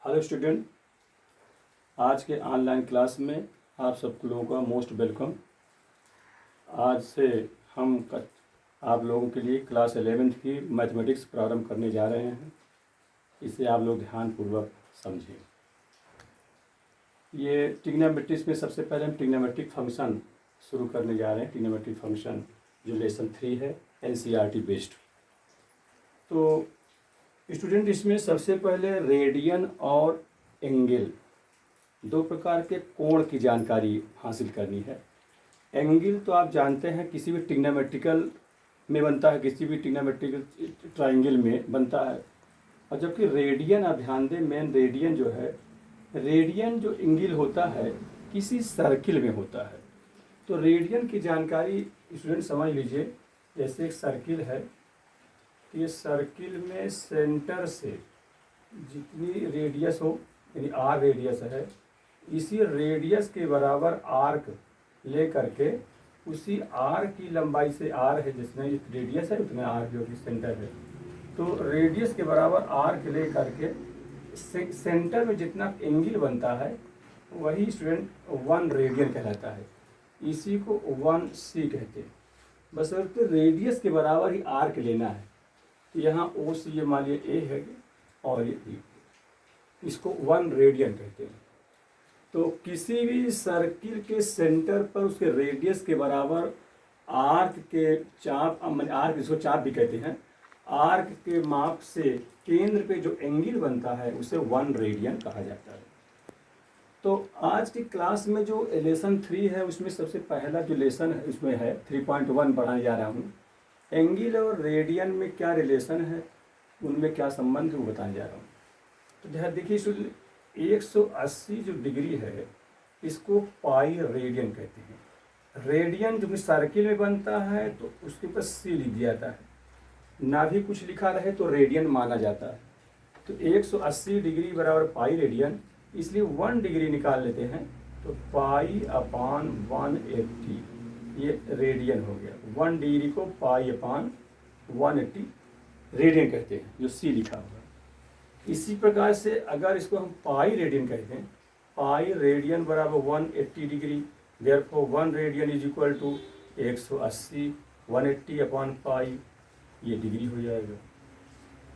Hello student, आज के online class में आप सब लोगों का मोस्ट वेलकम। आज से हम आप लोगों के लिए क्लास 11th की मैथमेटिक्स प्रारंभ करने जा रहे हैं। इसे आप लोग ध्यानपूर्वक समझें। ये ट्रिग्नोमेट्रिक्स में सबसे पहले हम ट्रिग्नोमेट्रिक फंक्शन शुरू करने जा रहे हैं। ट्रिग्नोमेट्रिक फंक्शन जो लेसन 3 है, NCERT बेस्ड। तो स्टूडेंट, इसमें सबसे पहले रेडियन और एंगल, दो प्रकार के कोण की जानकारी हासिल करनी है। एंगल तो आप जानते हैं किसी भी ट्रिग्नोमेट्रिकल में बनता है, किसी भी ट्रिग्नोमेट्रिकल ट्रायंगल में बनता है। और जबकि रेडियन, आप ध्यान दें, मेन रेडियन जो है, रेडियन जो एंगल होता है किसी सर्किल में होता है। तो रेडियन की जानकारी स्टूडेंट समझ लीजिए। जैसे एक सर्किल है, तो ये सर्किल में सेंटर से जितनी रेडियस हो, यानी आर रेडियस है, इसी रेडियस के बराबर आर्क ले करके उसी आर की लंबाई से, आर है जितना रेडियस है उतना आर जो कि सेंटर है, तो रेडियस के बराबर आर्क ले करके सेंटर में जितना एंगल बनता है वही स्टूडेंट 1 रेडियन कहलाता है। इसी को 1c कहते हैं। बस तो रेडियस के बराबर ही आर्क लेना है। तो यहाँ ओ से ये मान लिया ए है और ये बी, इसको 1 रेडियन कहते हैं। तो किसी भी सर्किल के सेंटर पर उसके रेडियस के बराबर आर्क के चाप, आर्क जिसको चाप भी कहते हैं, आर्क के माप से केंद्र पे जो एंगल बनता है उसे 1 रेडियन कहा जाता है। तो आज की क्लास में जो लेसन 3 है उसमें सबसे पहला जो लेसन है उसमें है 3.1 पढ़ाने जा रहा हूँ। एंगल और रेडियन में क्या रिलेशन है, उनमें क्या संबंध है, वो बताने जा रहा हूँ। तो ध्यान देखिए, 180 जो डिग्री है इसको पाई रेडियन कहते हैं। रेडियन जो कि सर्किल में बनता है तो उसके ऊपर c लिख दिया जाता है, ना भी कुछ लिखा रहे तो रेडियन माना जाता है। तो 180 डिग्री बराबर पाई रेडियन, इसलिए 1 डिग्री निकाल लेते हैं तो पाई अपान 180 ये रेडियन हो गया। 1 डिग्री को पाई अपान 180 रेडियन कहते हैं, जो c लिखा हुआ है। इसी प्रकार से अगर इसको हम पाई रेडियन कहते हैं, पाई रेडियन बराबर 180 degree, therefore 1 radian is equal to 180, 180 upon pi, ये डिग्री हो जाएगा।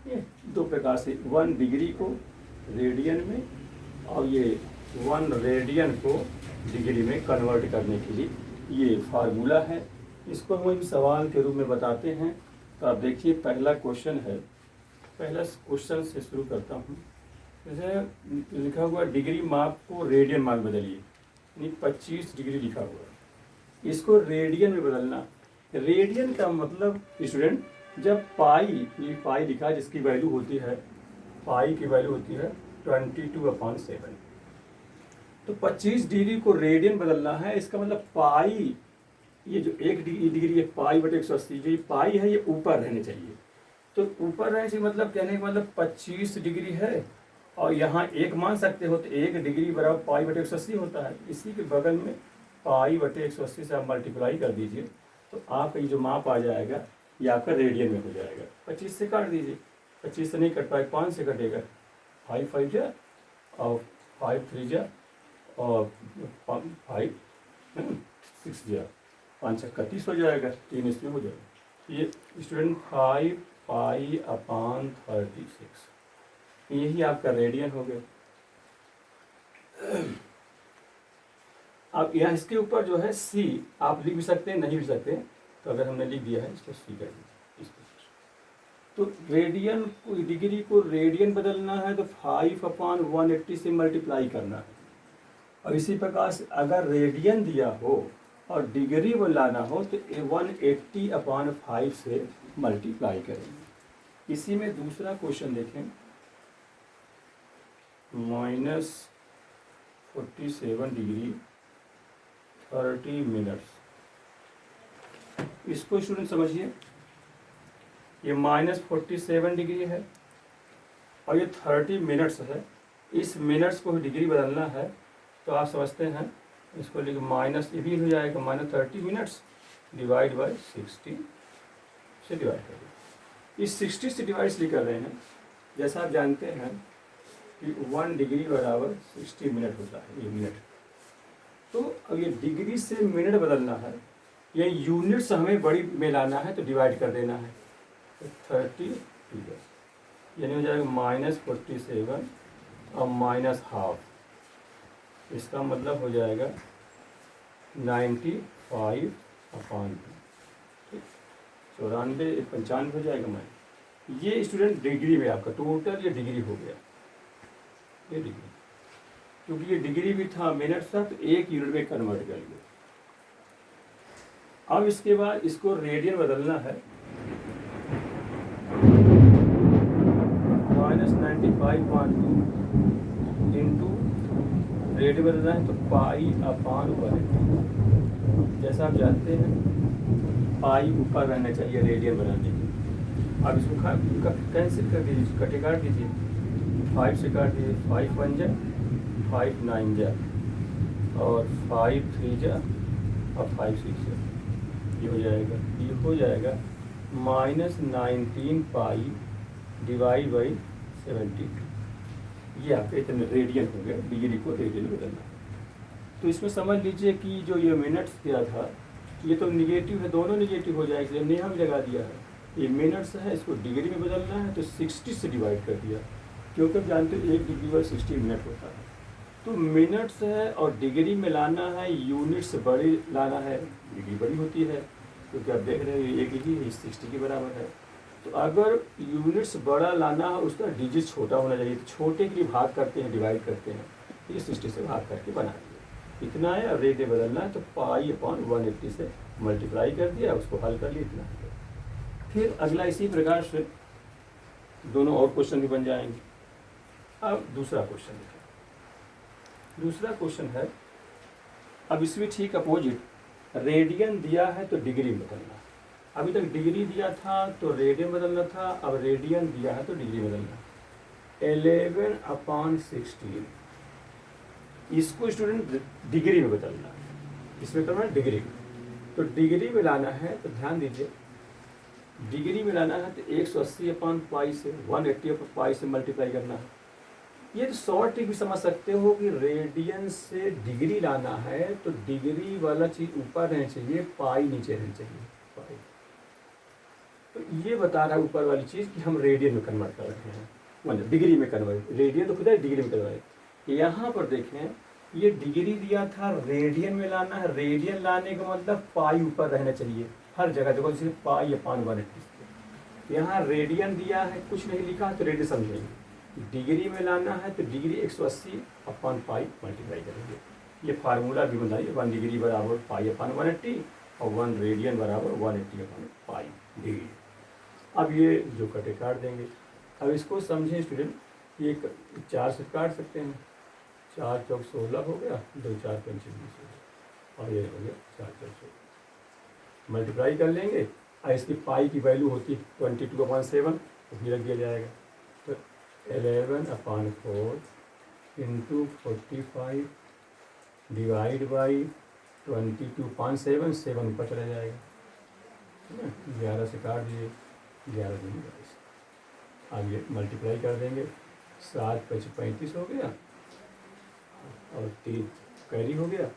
ये दो प्रकार से 1 डिग्री को रेडियन में और ये 1 रेडियन को डिग्री में कन्वर्ट करने के लिए ये फार्मूला है। इसको हम एक सवाल के रूप में बताते हैं। तो आप देखिए, पहला क्वेश्चन है। पहला क्वेश्चन से शुरू करता हूँ। जैसे लिखा हुआ डिग्री माप को रेडियन माप बदलिए, यानी 25 डिग्री लिखा हुआ है, इसको रेडियन में बदलना। रेडियन का मतलब स्टूडेंट, जब पाई, ये पाई लिखा जिसकी वैल्यू होती है, पाई की वैल्यू होती है 22/7, तो 25 डिग्री को रेडियन बदलना है। इसका मतलब पाई, ये जो 1 डिग्री है पाई बटे 180, जो ये पाई है ये ऊपर रहने चाहिए। तो ऊपर रहने से मतलब कहने का मतलब 25 डिग्री है और यहाँ 1 मान सकते हो, तो 1 डिग्री बराबर पाई बटे 180 होता है। इसी के बगल में पाई बटे 180 से आप मल्टीप्लाई कर दीजिए तो आपका ये जो माप आ जाएगा ये आपका रेडियन में हो जाएगा। 25 से काट दीजिए, 25 से नहीं कट पाए, 5 से कटेगा, 5 5 जा और 5 3 जा और 5 6 जा, 5 31 हो जाएगा, 3 इसमें हो जाएगा। ये स्टूडेंट 5 पाई अपान 36, यही आपका रेडियन हो गया। अब यहाँ इसके ऊपर जो है c आप लिख भी सकते हैं, नहीं भी सकते हैं। तो अगर हमने लिख दिया है इसको c कर दीजिए। तो रेडियन को, डिग्री को रेडियन बदलना है तो 5/180 से मल्टीप्लाई करना है। और इसी प्रकार से अगर रेडियन दिया हो और डिग्री बनाना हो तो 180/5 से मल्टीप्लाई करेंगे। इसी में दूसरा क्वेश्चन देखें, -47 डिग्री 30 मिनट्स। इसको स्टूडेंट समझिए, ये -47 डिग्री है और ये 30 मिनट्स है। इस मिनट्स को डिग्री बदलना है तो आप समझते हैं, इसको लिख माइनस, ये भी हो जाएगा -30 मिनट्स डिवाइड बाई 60 से डिवाइड करिए। इस 60 से डिवाइड इसलिए कर रहे हैं, जैसा आप जानते हैं कि 1 डिग्री बराबर 60 मिनट होता है, ये मिनट। तो अब ये डिग्री से मिनट बदलना है, ये यूनिट्स हमें बड़ी में लाना है, तो डिवाइड कर देना है। तो 30 यानी हो जाएगा -47 और -½ इसका मतलब हो जाएगा 95/2। 94 95 हो जाएगा। मैं ये स्टूडेंट डिग्री में आपका टोटल ये डिग्री हो गया, ये डिग्री, क्योंकि ये डिग्री भी था मिनट था, तो 1 यूनिट में कन्वर्ट कर लिया। अब इसके बाद इसको रेडियन बदलना है, -95/2 इंटू रेडियन बदलना है, तो π/180। जैसा आप जानते हैं पाई ऊपर रहना चाहिए रेडियन बनाने के। अब इसको कैंसिल कर दीजिए, कटे काट दीजिए, 5 से काट दीजिए, 5 1 जा, 5 9 जा, और 5 3 जा, और 5 6 जा। ये हो जाएगा -19π/72। ये आपके इतने रेडियन हो गया, डिग्री को रेडियन बदलना। तो इसमें समझ लीजिए कि जो ये मिनट्स दिया था, ये तो निगेटिव है, दोनों निगेटिव हो जाएगा, इसलिए हमने यहाँ भी लगा दिया है। ये मिनट्स है, इसको डिग्री में बदलना है, तो 60 से डिवाइड कर दिया, क्योंकि आप जानते हो 1 डिग्री पर 60 मिनट होता है। तो मिनट्स है और डिग्री में लाना है, यूनिट्स बड़ी लाना है, डिग्री बड़ी होती है, क्योंकि आप देख रहे हो 1 डिग्री 60 के बराबर है। तो अगर यूनिट्स बड़ा लाना है, उसका डिजिट छोटा होना चाहिए, तो छोटे के लिए भाग करते हैं, डिवाइड करते हैं, ये 60 से भाग करके बना दिया। इतना है, और रेडियन बदलना है, तो π/180 से मल्टीप्लाई कर दिया, उसको हल कर लिया, इतना है। फिर अगला इसी प्रकार से दोनों और क्वेश्चन भी बन जाएंगे। अब दूसरा क्वेश्चन है, दूसरा क्वेश्चन है, अब इसमें ठीक अपोजिट, रेडियन दिया है तो डिग्री बदलना। अभी तक डिग्री दिया था तो रेडियन बदलना था, अब रेडियन दिया है तो डिग्री बदलना। 11/16 इसको स्टूडेंट डिग्री में बदलना है, इसमें करना है डिग्री में। तो डिग्री में लाना है, तो ध्यान दीजिए, डिग्री में लाना है तो 180/π से 180/π से मल्टीप्लाई करना है। ये तो शॉर्ट ट्रिक भी समझ सकते हो कि रेडियन से डिग्री लाना है, तो डिग्री वाला चीज़ ऊपर रहनी चाहिए, पाई नीचे रहनी चाहिए, पाई। तो ये बता रहा है ऊपर वाली चीज़ कि हम रेडियन में कन्वर्ट कर रहे हैं, मतलब डिग्री में कन्वर्ट, रेडियन तो खुद है, डिग्री में कन्वर्ट। यहाँ पर देखें, ये डिग्री दिया था, रेडियन में लाना है, रेडियन लाने का मतलब पाई ऊपर रहना चाहिए हर जगह। देखो जैसे π/180, यहाँ रेडियन दिया है, कुछ नहीं लिखा, तो रेडियन समझेंगे। डिग्री में लाना है तो डिग्री 180/π मल्टीप्लाई करेंगे। ये फार्मूला भी बनाइए, 1 डिग्री बराबर π/180 और 1 रेडियन बराबर 180/π डिग्री। अब ये जो कटे काट देंगे। अब इसको समझें स्टूडेंट, ये 4 से काट सकते हैं, 4 चौक 16 हो गया, 2 4 5 20 हो गया, और ये हो गया 4 चौक 16। मल्टीप्लाई कर लेंगे, और इसकी पाई की वैल्यू होती 22/7, तो फिर रख दिया जाएगा। तो 11/4 इंटू 45 डिवाइड बाई 22/7, 7 ऊपर चला जाएगा, है ना। 11 से काट दिए, 11 दूनी 22। अब ये मल्टीप्लाई कर देंगे, 7 5 35 हो गया, और 3 कैरी हो गया,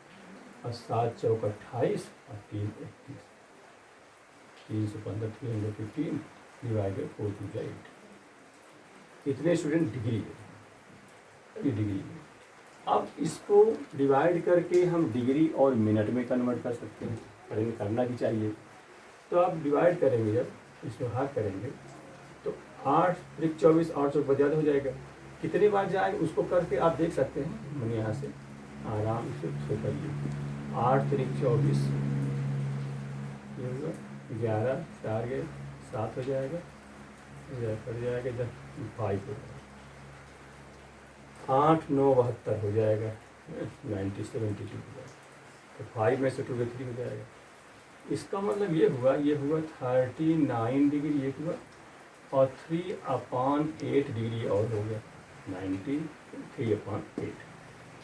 और 7 चौक 28 और 3 31, 315 315 डिवाइडेड 4 2 8। इतने स्टूडेंट डिग्री है, ये डिग्री है। अब इसको डिवाइड करके हम डिग्री और मिनट में कन्वर्ट कर सकते हैं, करेंगे, करना भी चाहिए। तो आप डिवाइड करेंगे, जब इसमें भाग करेंगे, तो 8 3 24, 8 चौक ज़्यादा हो जाएगा, कितनी बार जाएगा उसको करके आप देख सकते हैं। मैंने यहाँ से आराम से उसको करिए, 8 3 24, ये होगा 11, 4 गए 7 हो जाएगा, कट जाएगा, जब 5 हो जाएगा, 8 9 72 हो जाएगा, 90 72 हो जाएगा, तो 5 में से 2 3 हो जाएगा। इसका मतलब ये हुआ 39 डिग्री ये हुआ, और 3/8 डिग्री और हो गया, 93/8।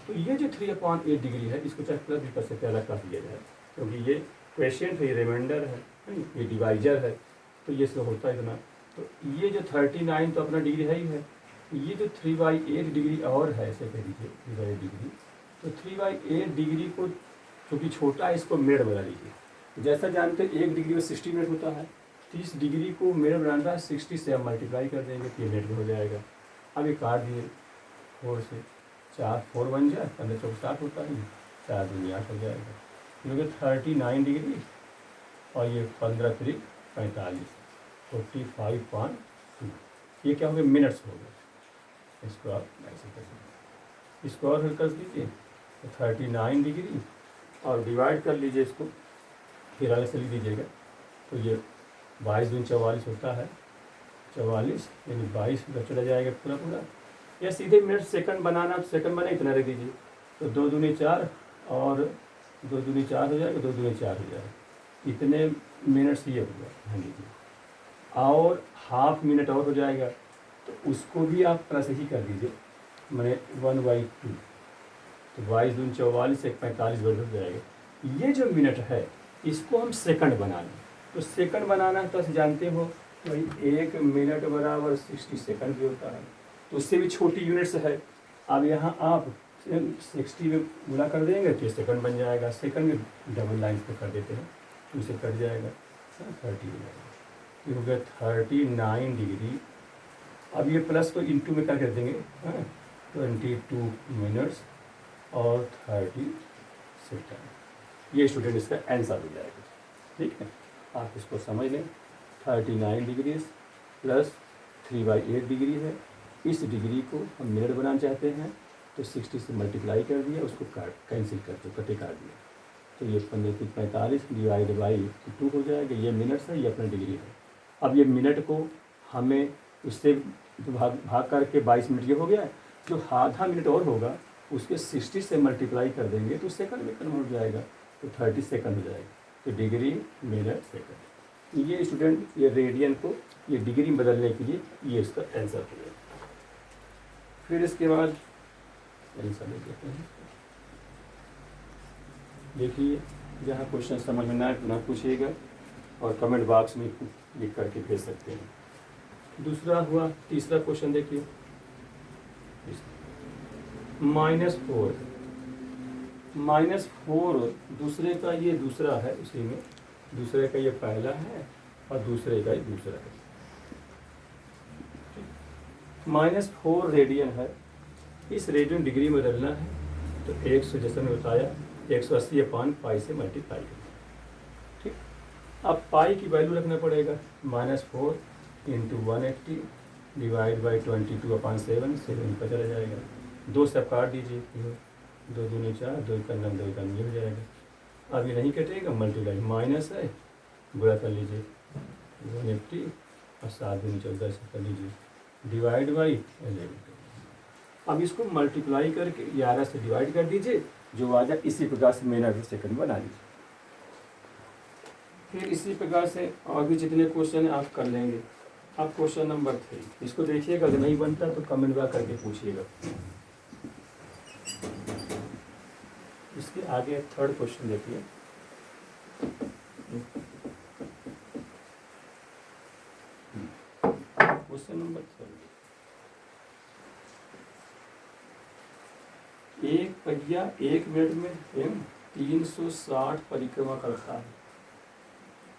तो ये जो 3/8 डिग्री है, इसको चाहे प्लस भी कर सकते हैं, अलग कर दिया जाए, क्योंकि ये क्वेश्चन है, ये रिमाइंडर है, ये डिवाइजर है, तो ये इसमें होता है इतना। तो ये जो 39 तो अपना डिग्री है ही है, ये जो 3/8 डिग्री और है, ऐसे कह दीजिए 3/8 डिग्री, तो 3/8 डिग्री को क्योंकि छोटा है इसको मिनट बना लीजिए। जैसा जानते हैं 1 डिग्री में 60 मिनट होता है, 30 डिग्री को मिनट बनाना है, 60 से हम मल्टीप्लाई कर देंगे तो ये मिनट में हो जाएगा। अब ये काट दिए 4 से, 4 4 बन जाए, 15 चौक 60 होता है, 4 दूनी 8 हो जाएगा, क्योंकि 39 डिग्री और ये 15 3 45, 45.2, ये क्या हो गया, मिनट्स हो गए। इसको आप ऐसे कर दीजिए, इसको और कर दीजिए तो 39 डिग्री और डिवाइड कर लीजिए इसको, फिर आगे से लिख दीजिएगा, तो ये 22 दूनी 44 होता है, 44 यानी 22 का चला जाएगा पूरा पूरा, या सीधे मिनट सेकंड बनाना, सेकंड बना इतना रख दीजिए, तो 2 दूनी 4 और 2 दूनी 4 हो जाएगा, 2 दूनी 4 हो जाएगा, इतने मिनट्स ये होगा। हाँ लीजिए, और हाफ मिनट और हो जाएगा, तो उसको भी आप प्लस ही कर दीजिए, मैंने 1/2, तो 22 दूनी 44 एक 45 वर्ड हो जाएगा। ये जो मिनट है इसको हम सेकंड बना लें, तो सेकंड बनाना तो जानते हो भाई 1 मिनट बराबर 60 सेकंड भी होता है, तो उससे भी छोटी यूनिट्स है। अब यहाँ आप 60 में गुणा कर देंगे तो सेकंड बन जाएगा, सेकंड में डबल लाइन पे कर देते हैं तो उसे कट जाएगा, 30 हो जाएगा, ये हो गया 39 डिग्री। अब ये प्लस को इंटू में क्या कर देंगे, 22 मिनट्स और 30 सेकंड, ये स्टूडेंट इसका आंसर हो जाएगा। ठीक है, आप इसको समझ लें, 39 डिग्री प्लस 3/8 डिग्री है, इस डिग्री को हम मिनट बनाना चाहते हैं तो 60 से मल्टीप्लाई कर दिया, उसको कैंसिल कर दो, कटे काट दिया, तो ये 15 3 45 डिवाइड बाई 2 हो जाएगा, ये मिनट्स है, ये अपना डिग्री है। अब ये मिनट को हमें उससे भाग करके 22 मिनट ये हो गया, जो आधा मिनट और होगा उसके 60 से मल्टीप्लाई कर देंगे तो सेकंड में कन्वर्ट हो जाएगा, तो 30 सेकंड हो जाएगा, तो डिग्री मिनट सेकंड। ये स्टूडेंट ये रेडियन को ये डिग्री बदलने के लिए ये इसका आंसर हो जाएगा। फिर इसके बाद आंसर देते हैं, देखिए जहाँ क्वेश्चन समझ में ना आए पुनः पूछिएगा और कमेंट बॉक्स में लिख करके भेज सकते हैं। दूसरा हुआ, तीसरा क्वेश्चन देखिए, -4 दूसरे का ये दूसरा है, उसी में दूसरे का ये पहला है और दूसरे का ये दूसरा है। -4 रेडियन है, इस रेडियन डिग्री में बदलना है तो 100 जैसा मैं बताया 180/पाई से मल्टीप्लाई करना। ठीक, अब पाई की वैल्यू रखना पड़ेगा, -4 × 180 डिवाइड बाई 22/7, 7 का चला जाएगा, 2 से काट दीजिए, 2 दूनी 4, 2 का 9, 2 का 9 हो जाएगा। अब ये नहीं कटेगा, मल्टीप्लाई माइनस है, बुरा कर लीजिए 180 और 7 दूनी 14 से कर लीजिए, डिवाइड बाई 11। अब इसको मल्टीप्लाई करके 11 से डिवाइड कर दीजिए, जो आ जाए इसी प्रकार से मिनट सेकंड बना लीजिए। फिर इसी प्रकार से और भी जितने क्वेश्चन हैं आप कर लेंगे। अब क्वेश्चन नंबर 3, इसको देखिएगा, अगर नहीं बनता तो कमेंट बॉक्स करके पूछिएगा। इसके आगे थर्ड क्वेश्चन देखिए, क्वेश्चन नंबर 3, एक पहिया 1 मिनट में 360 परिक्रमा करता है,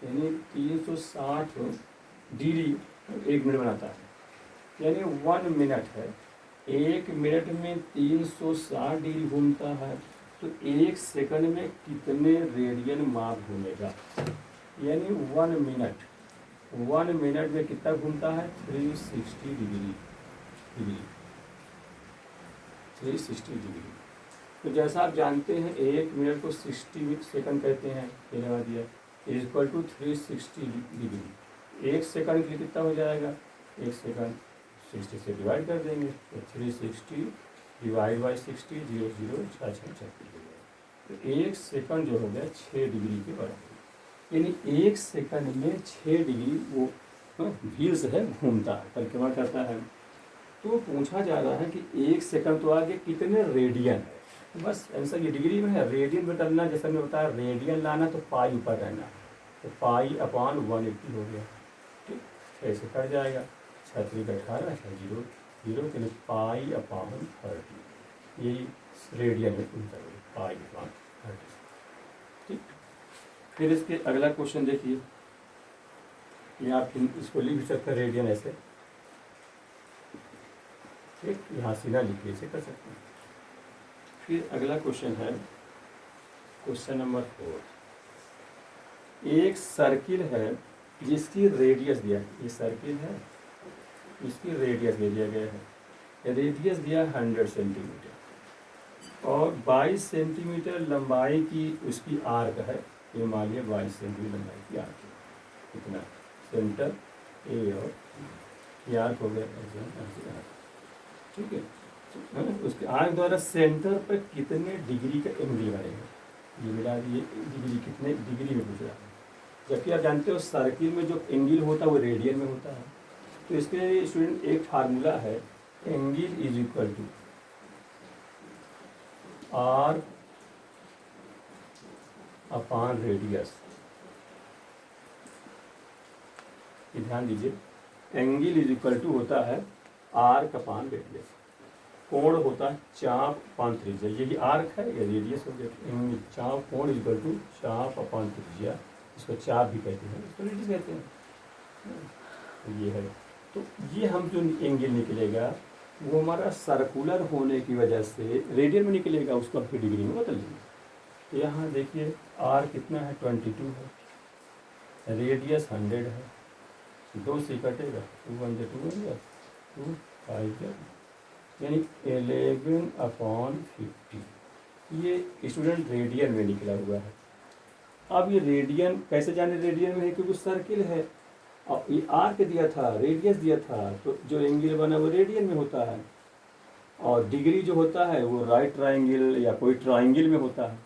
यानी 360 डिग्री 1 मिनट बनाता है, यानी 1 मिनट है, 1 मिनट में 360 डिग्री घूमता है, तो 1 सेकंड में कितने रेडियन माप घूमेगा, यानी 1 मिनट में कितना घूमता है, 360 डिग्री 360 डिग्री। तो जैसा आप जानते हैं 1 मिनट को 60 सेकंड कहते हैं, ये लगा दिया, इक्वल टू 360 डिग्री। 1 सेकंड के लिए कितना हो जाएगा, 1 सेकंड 60 से डिवाइड कर देंगे तो 360 डिवाइड बाई 60, 0 0 6 6 36 हो जाएगा, तो 1 सेकंड जो हो गया 6 डिग्री के बराबर, यानी 1 सेकंड में 6 डिग्री वो व्हील्स है घूमता है, परिक्रमा करता है। तो पूछा जा रहा है कि 1 सेकंड तो आगे कितने रेडियन है, तो बस आंसर ये डिग्री में है, रेडियन बदलना जैसा मैं बताया, रेडियन लाना तो पाई ऊपर रहना, तो पाई/180 हो गया। ठीक, ऐसे कट जाएगा, 6 3 18, 6 0 0 के लिए पाई अपॉन 30, यही रेडियन में उल्टा है, पाई अपॉन 30। ठीक, फिर इसके अगला क्वेश्चन देखिए, यहाँ आप इसको लिख सकते हैं रेडियन ऐसे, ठीक, यहाँ सीधा लिख के इसे कर सकते हैं। फिर अगला क्वेश्चन है क्वेश्चन नंबर 4। एक सर्किल है जिसकी रेडियस दिया है, ये सर्किल है, इसकी रेडियस दे दिया गया है, रेडियस दिया 100 सेंटीमीटर और 22 सेंटीमीटर लंबाई की उसकी आर्क है, ये मान लिया 22 सेंटीमीटर लंबाई की आर्क है, कितना सेंटर ए और ये आर्क हो गया, ठीक है। उसके आर्क द्वारा सेंटर पर कितने डिग्री का एंगल बनेगा, ये मिला, ये डिग्री कितने डिग्री में पूछ रहा है, जबकि आप जानते हो सर्किल में जो एंगल होता है वो रेडियन में होता है। तो इसके स्टूडेंट एक फार्मूला है, angle is equal to r upon radius. ध्यान दीजिए, एंगल इज इक्वल टू होता है आर्क अपॉन रेडियस, कोण होता है चाप अपॉन त्रिज्या, यही आर्क है, ये रेडियस हो गया। एंगल चाप, कोण इज इक्वल टू चाप अपॉन त्रिज्या, इसको चाप भी कहते हैं, इसको रेडियस कहते हैं, ये है। तो ये हम जो एंगल निकलेगा वो हमारा सर्कुलर होने की वजह से रेडियन में निकलेगा, उसको हम फिर डिग्री में बदल देंगे। यहाँ देखिए आर कितना है 22 है, रेडियस 100 है, 2 से कटेगा, 2 1 2 हो गया, 2 5 यानी 11 अपॉन 50। ये स्टूडेंट रेडियन में निकला हुआ है। अब ये रेडियन कैसे जाने रेडियन में है, क्योंकि सर्किल है और ये आर्क दिया था, रेडियस दिया था, तो जो एंगल बना वो रेडियन में होता है, और डिग्री जो होता है वो राइट ट्रायंगल या कोई ट्रायंगल में होता है।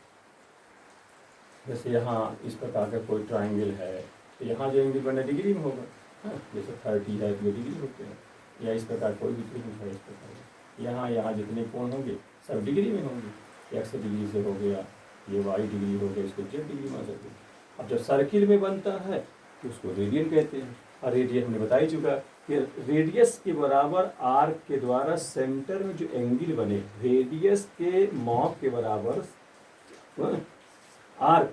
जैसे यहाँ इस प्रकार का कोई ट्रायंगल है तो यहाँ जो एंगल बना डिग्री में होगा, जैसे 30 है तो ये डिग्री होते हैं, या इस प्रकार कोई भी चीज़ है, इस प्रकार यहाँ जितने कोण होंगे सब डिग्री में होंगे, एक्स डिग्री से हो गया, ये वाई डिग्री हो गया, इसको जेड डिग्री मान सकते हैं। अब जब सर्किल में बनता है तो उसको रेडियन कहते हैं, और रेडियन हमने बता ही चुका कि रेडियस के बराबर आर्क के द्वारा सेंटर में जो एंगल बने, रेडियस के माप के बराबर आर्क,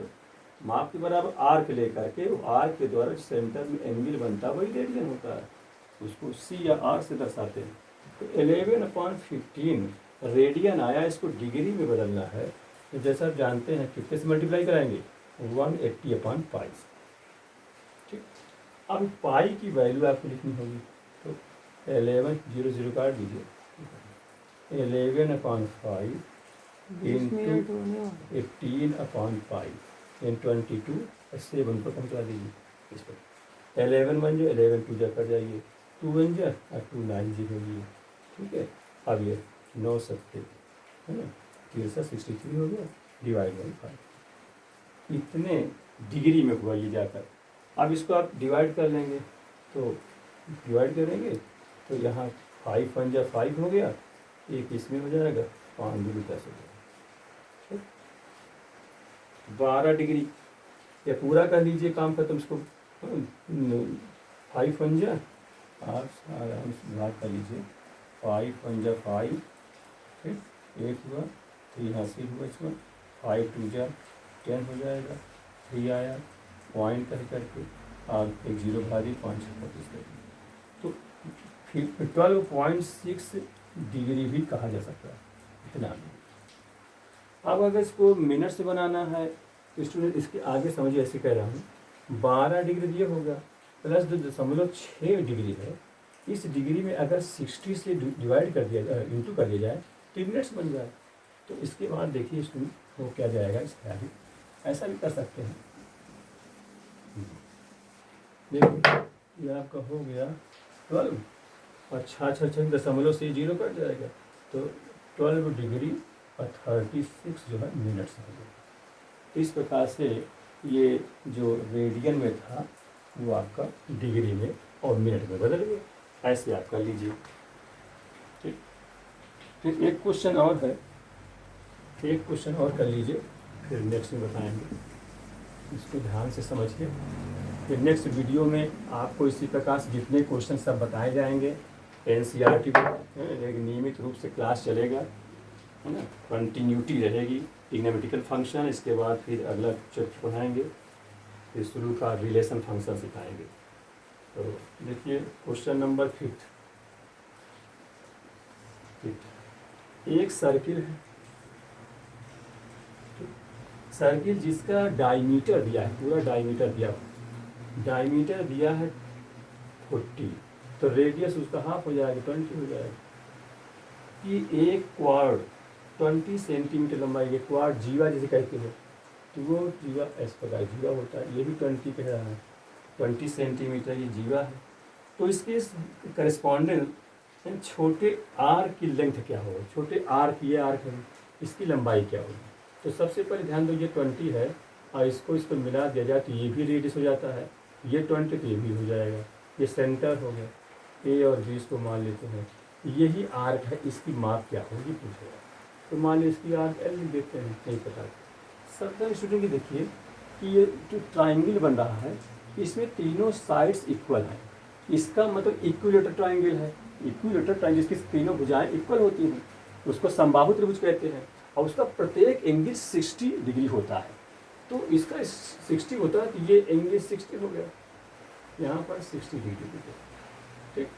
माप के बराबर आर्क लेकर के वो आर्क के द्वारा सेंटर में एंगल बनता है वही रेडियन होता है, उसको सी या आर से दर्शाते हैं। तो 11/15 रेडियन आया, इसको डिग्री में बदलना है तो जैसा आप जानते हैं कितने से मल्टीप्लाई कराएंगे, 180/5। ठीक, अब पाई की वैल्यू आपको लिखनी होगी, तो 11 0 0 काट दीजिए, 11/5 इंटू 18/5 इन 22 7 पर कम करा दीजिए, इस पर 11 बन जाए, 11 2 जा कर जाइए, 2 बन जाए और 2 9 जी होगी। ठीक है, अब ये 9 सकते है ना, 63 हो गया, डिवाइड बाई 5, इतने डिग्री में हुआ ये जाकर। अब इसको आप डिवाइड कर लेंगे, तो डिवाइड करेंगे तो यहाँ 5 1 जा 5 हो गया, एक इसमें हो जाएगा, 5 2 10 हो जाएगा, 12 डिग्री। या पूरा कर लीजिए काम खत्म, इसको 5 1 जा, आप आराम से भाग कर लीजिए, 5 1 जा 5, ठीक, 8 हुआ, 3 यहाँ से हुआ, इसमें 5 2 जा 10 हो जाएगा, 3 आया, पॉइंट कह करके और एक 0 भारी 5 25, तो फिर 12.6 डिग्री भी कहा जा सकता है, इतना। अब अगर इसको मिनट से बनाना है तो स्टूडेंट इसके आगे समझिए, ऐसे कह रहा हूँ, 12 डिग्री दिया होगा प्लस 2.6 डिग्री है, इस डिग्री में अगर 60 से डिवाइड कर दिया जाए, इंटू कर दिया जाए तो मिनट्स बन जाए। तो इसके बाद देखिए स्टूडेंट वो क्या जाएगा, इसके आगे ऐसा भी कर सकते हैं। देखिए ये आपका हो गया 12 और 6 दशमलव से 0 कट जाएगा, तो 12 डिग्री और 36 जो है मिनट्स हो गया। इस प्रकार से ये जो रेडियन में था वो आपका डिग्री में और मिनट में बदल गया, ऐसे आप कर लीजिए। ठीक, फिर एक क्वेश्चन और है, एक क्वेश्चन और कर लीजिए, फिर नेक्स्ट में बताएंगे, इसको ध्यान से समझिए। फिर नेक्स्ट वीडियो में आपको इसी प्रकार से जितने क्वेश्चन सब बताए जाएंगे NCERT में एक नियमित रूप से क्लास चलेगा, है ना, कंटिन्यूटी रहेगी, ट्रिग्नोमेट्रिकल फंक्शन, इसके बाद फिर अगला चैप्टर पढ़ाएंगे, फिर शुरू का रिलेशन फंक्शन सिखाएंगे। तो देखिए क्वेश्चन नंबर 5, एक सर्किल है, सर्किल जिसका डायमीटर दिया है, पूरा डायमीटर दिया है 40, तो रेडियस उसका हाफ हो जाएगा, 20 हो जाएगा। कि एक क्वाड 20 सेंटीमीटर लंबाई, एक क्वाड जीवा जिसे कहते हैं, तो वो जीवा इस प्रकार जीवा होता है, ये भी 20 कह रहा है, 20 सेंटीमीटर ये जीवा है। तो इसके करस्पॉन्डेंट छोटे आर की लेंथ क्या होगी, छोटे आर की, ये आर है, इसकी लंबाई क्या होगी। तो सबसे पहले ध्यान दो, ये 20 है और इसको मिला दिया जाए तो ये भी रेडियस हो जाता है, ये 20 तो ये भी हो जाएगा, ये सेंटर हो गया, ए और बी इसको मान लेते हैं, यही आर्क है, इसकी माप क्या होगी पूछेगा। तो मान लीजिए इसकी आर्क एल लिख देते हैं, नहीं पता। सब स्टूडेंट देखिए कि ये जो ट्राइंगल बन रहा है इसमें तीनों साइड्स इक्वल हैं, इसका मतलब इक्विलेटरल ट्राइंगल है। इक्विलेटरल ट्राइंगल जिसकी तीनों भुजाएं इक्वल होती हैं उसको समबाहु त्रिभुज कहते हैं, और उसका प्रत्येक एंगल 60 डिग्री होता है। तो इसका 60 होता है, तो ये एंगल 60 हो गया, यहाँ पर 60 डिग्री हो गया, ठीक।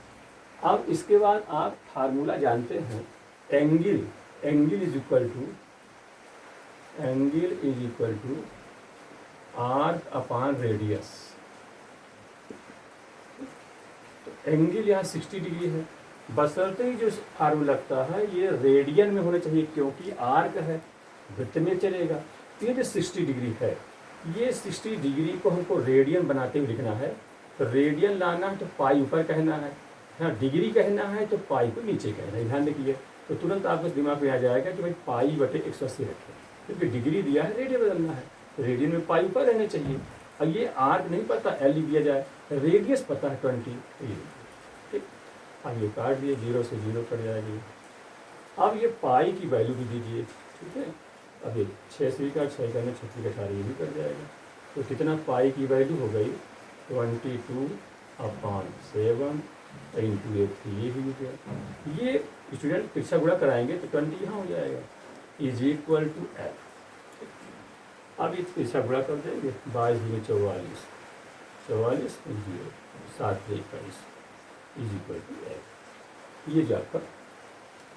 अब इसके बाद आप फार्मूला जानते हैं, angle is equal to arc upon radius. तो एंगल यहाँ 60 डिग्री है, बशर्ते ही जो फार्मूला लगता है ये रेडियन में होना चाहिए, क्योंकि आर्क है वृत्त में चलेगा। तो ये जो 60 डिग्री है, ये 60 डिग्री को हमको रेडियन बनाते हुए लिखना है। तो रेडियन लाना है तो पाई ऊपर कहना है, हाँ डिग्री कहना है तो पाई को नीचे कहना है, ध्यान रखिए। तो तुरंत आपको दिमाग में आ जाएगा कि भाई पाई बटे 180 रखें, क्योंकि डिग्री दिया है, रेडियन बदलना है, रेडियन में पाई ऊपर रहने चाहिए। और ये आर्क नहीं पता, एल लिख दिया जाए, रेडियस पता है 20, ठीक। अब ये काट दिए, 0 से 0 कट जाएगी। अब ये पाई की वैल्यू भी दीजिए, ठीक है। अब ये 6 से का 6 करने 36 का 4 ये भी कट जाएगा। तो कितना पाई की वैल्यू हो गई 22/7 इंटू 8, ये भी हो गया। ये स्टूडेंट परीक्षा गुणा कराएंगे तो 20 यहाँ हो जाएगा, इज इक्वल टू एफ। अब इस परीक्षा गुणा कर देंगे, 22 44, 44 0 7 21 इज इक्वल टू एफ। ये जो आपका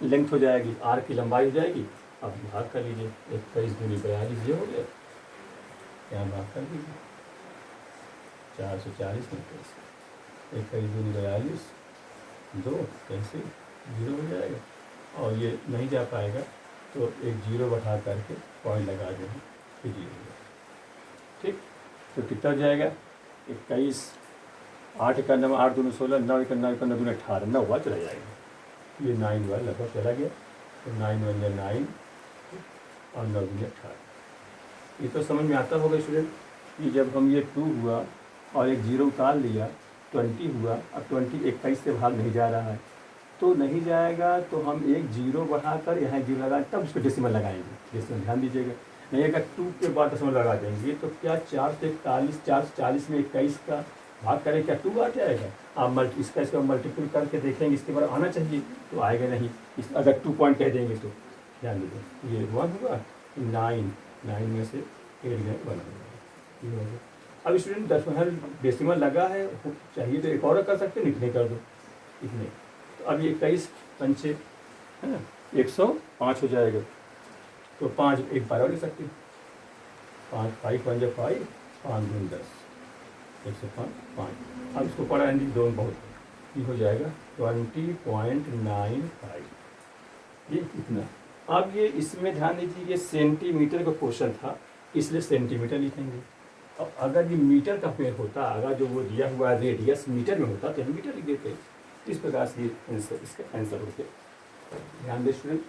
लेंथ हो जाएगी, आर की लंबाई हो जाएगी। अब भाग कर लीजिए, 21 दूनी 42 ये हो गया, यहाँ भाग कर लीजिए, 440 में 21 दूनी 42, 2 कैसे 0 हो जाएगा, और ये नहीं जा पाएगा तो एक 0 बढ़ा करके पॉइंट लगा देंगे, फिर 0 हो जाएगा, ठीक। तो कितना हो जाएगा 21, 8 का 9, 8 दूनी 16, 9 का 9 का 9 दूनी 18, 9 हुआ चला जाएगा, ये 9 हुआ लगभग चला गया। तो 9 1 जा 9 और 9 दूनी 18। ये तो समझ में आता होगा स्टूडेंट कि जब हम ये 2 हुआ और एक 0 उतार लिया, 20 हुआ, अब 20 21 से भाग नहीं जा रहा है, तो नहीं जाएगा, तो हम एक 0 बढ़ाकर यहाँ 0 लगा, तब उसको डेसिमल लगाएंगे। डेसिमल ध्यान दीजिएगा, नहीं अगर 2 के बाद डेसिमल लगा देंगे तो क्या 4 से 41, 4 से 40 में 21 का भाग करें, क्या 2 आ जाएगा। आप इसका मल्टीपल करके देखेंगे, इसके बाद आना चाहिए, तो आएगा नहीं। अगर 2 पॉइंट कह देंगे तो ध्यान दीजिए, ये 1 हुआ, 9 में से 8 गए 1 हो गया। अब स्टूडेंट डेसिमल लगा है, चाहिए तो एक और कर सकते हैं, इतने कर दो, इतने। तो अब ये 21 पंचे है ना 105 हो जाएगा, तो 5 एक बार और ले सकते हैं, 5 5 5 5 5 दूनी 10, 105 5। अब इसको पढ़ा दो बहुत, ये हो जाएगा 20.95, ये कितना। अब ये इसमें ध्यान दीजिए, ये सेंटीमीटर का क्वेश्चन था, इसलिए सेंटीमीटर लिखेंगे। अब अगर ये मीटर का पेड़ होता, अगर जो वो दिया हुआ रेडियस मीटर में होता तो हम मीटर लिख देते। इस प्रकार से ये आंसर, इसका आंसर होते। ध्यान दें स्टूडेंट,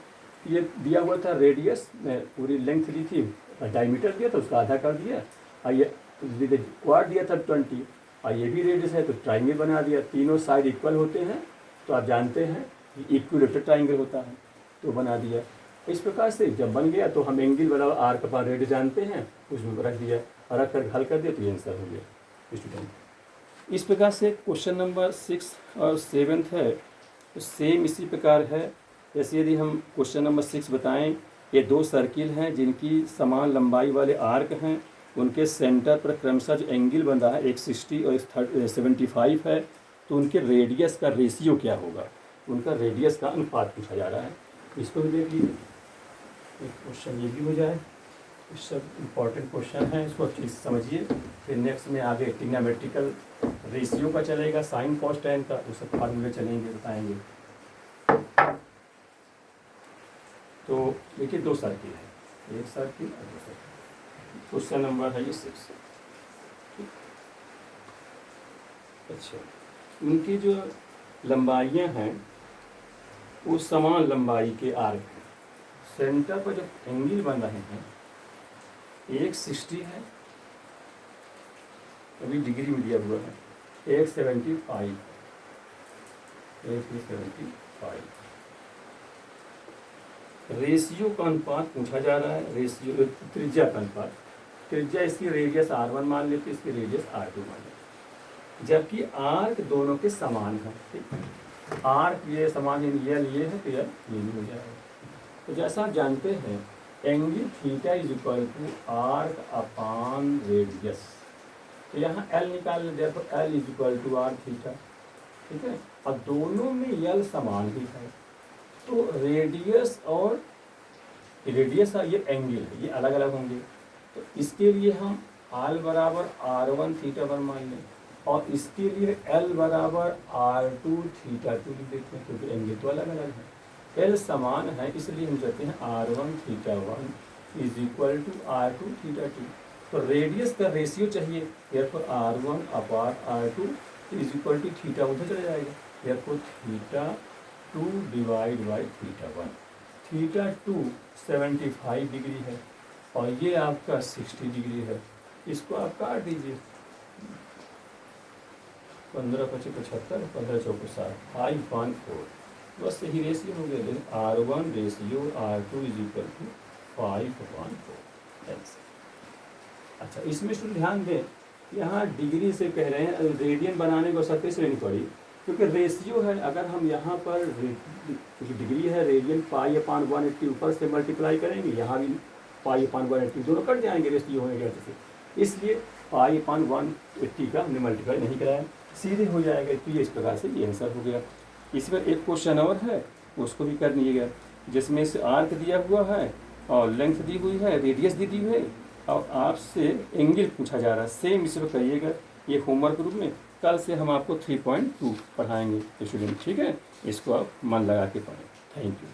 ये दिया हुआ था रेडियस, मैं पूरी लेंथ ली थी, डायमीटर दिया था उसका आधा कर दिया, और ये क्वाड दिया था 20, और ये भी रेडियस है तो ट्राइंगल बना दिया। तीनों साइड इक्वल होते हैं तो आप जानते हैं इक्विलेटरल ट्राइंगल होता है, तो बना दिया। इस प्रकार से जब बन गया तो हम एंगल बराबर आर्क अपॉन रेडियस जानते हैं, उसमें रख दिया और रख कर हल कर दिया, तो ये आंसर हो गया स्टूडेंट। इस प्रकार से क्वेश्चन नंबर 6 और 7 है, तो सेम इसी प्रकार है। जैसे यदि हम क्वेश्चन नंबर 6 बताएं, ये दो सर्किल हैं जिनकी समान लंबाई वाले आर्क हैं, उनके सेंटर पर क्रमशः जो एंगल बन रहा है एक 60 और एक 75 है, तो उनके रेडियस का रेशियो क्या होगा, उनका रेडियस का अनुपात पूछा जा रहा है। इसको भी देख लीजिए, एक क्वेश्चन ये भी हो जाए। ये सब इम्पॉर्टेंट क्वेश्चन है, इसको अच्छे से समझिए। फिर नेक्स्ट में आगे ट्रिग्नोमेट्रिकल रेशियो का चलेगा, साइन कॉस टैन का, वो सब फार्मूले चलेंगे, बताएंगे। तो देखिए दो सर्किल है, एक सर्किल और दो सर्किल। क्वेश्चन नंबर है ये 6। अच्छा, उनकी जो लंबाइयाँ हैं वो समान लंबाई के आर्क हैं। सेंटर पर जो एंगल बन रहे हैं एक 60 है, अभी डिग्री में दिया हुआ है, एक 75 है, एक 75। रेशियो का अनुपात पूछा जा रहा है, रेशियो त्रिज्या का अनुपात। त्रिज्या इसकी रेडियस r1 मान लेते, इसकी रेडियस r2 मान लेते, जबकि आर्क दोनों के समान है। ठीक, आर्क ये समान है, ये है तो ये भी हो जाएगा। तो जैसा आप जानते हैं angle theta is equal to arc upon radius, तो यहाँ L निकाल लेते हैं, तो L is equal to r theta. ठीक है, अब दोनों में L समान ही है, तो रेडियस और रेडियस ये एंगल है, ये अलग अलग होंगे। तो इसके लिए हम L बराबर R1 थीटा 1 मान लें, और इसके लिए L बराबर R2 थीटा 2 लिख देते हैं, क्योंकि एंगल तो अलग अलग है। L समान है, इसलिए हम कहते हैं R1 theta 1 is equal to R2 theta 2। तो रेडियस का रेशियो चाहिए, therefore R1 अपार R2 is equal to theta उधर चला जाएगा, therefore theta 2 divide by theta 1। Theta 2 75 degree है और ये आपका 60 डिग्री है, इसको आप काट दीजिए, 15 25 75, 15 चौको 60, 5/4, बस यही रेशियो हो गया। R1 ratio R2 is equal to 5/4। अच्छा, इसमें शुरू ध्यान दें, यहाँ डिग्री से कह रहे हैं, रेडियन बनाने को सत्य से लेनी पड़ी, क्योंकि रेशियो है। अगर हम यहाँ पर डिग्री है, रेडियन π/180 ऊपर से मल्टीप्लाई करेंगे, यहाँ भी π/180 दोनों कट जाएंगे रेशियो होने के से, इसलिए π/180 का हमने मल्टीप्लाई नहीं कराया, सीधे हो जाएगा। तो ये इस प्रकार से ये आंसर हो गया। इसी पर एक क्वेश्चन और है, उसको भी कर लीजिएगा, जिसमें से आर्क दिया हुआ है और लेंथ दी हुई है, रेडियस दी हुई है, और आपसे एंगल पूछा जा रहा है। सेम इसे पर करिएगा, ये होमवर्क ग्रुप में कल से हम आपको 3.2 पढ़ाएंगे स्टूडेंट। ठीक है, इसको आप मन लगा के पढ़ें। Thank you.